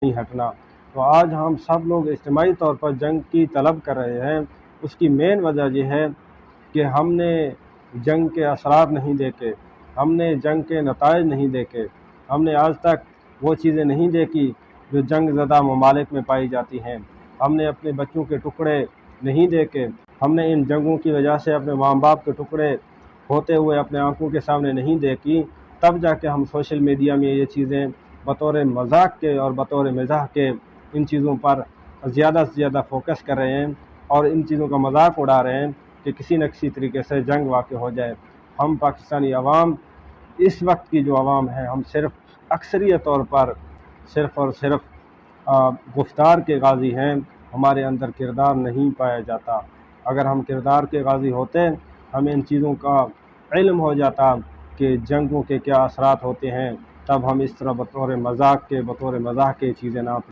نہیں ہٹنا۔ تو آج ہم سب لوگ اجتماعی طور پر جنگ کی طلب کر رہے ہیں، اس کی مین وجہ یہ ہے کہ ہم نے جنگ کے اثرات نہیں دیکھے، ہم نے جنگ کے نتائج نہیں دیکھے، ہم نے آج تک وہ چیزیں نہیں دیکھی جو جنگ زدہ ممالک میں پائی جاتی ہیں، ہم نے اپنے بچوں کے ٹکڑے نہیں دیکھے، ہم نے ان جنگوں کی وجہ سے اپنے ماں باپ کے ٹکڑے ہوتے ہوئے اپنے آنکھوں کے سامنے نہیں دیکھی، تب جا کے ہم سوشل میڈیا میں یہ چیزیں بطور مذاق کے اور بطور مزاح کے ان چیزوں پر زیادہ سے زیادہ فوکس کر رہے ہیں اور ان چیزوں کا مذاق اڑا رہے ہیں کہ کسی نہ کسی طریقے سے جنگ واقع ہو جائے۔ ہم پاکستانی عوام، اس وقت کی جو عوام ہے، ہم صرف اکثریت طور پر صرف اور صرف گفتار کے غازی ہیں، ہمارے اندر کردار نہیں پایا جاتا۔ اگر ہم کردار کے غازی ہوتے، ہمیں ان چیزوں کا علم ہو جاتا کہ جنگوں کے کیا اثرات ہوتے ہیں، تب ہم اس طرح بطور مذاق کے بطور مزاح کے چیزیں نہ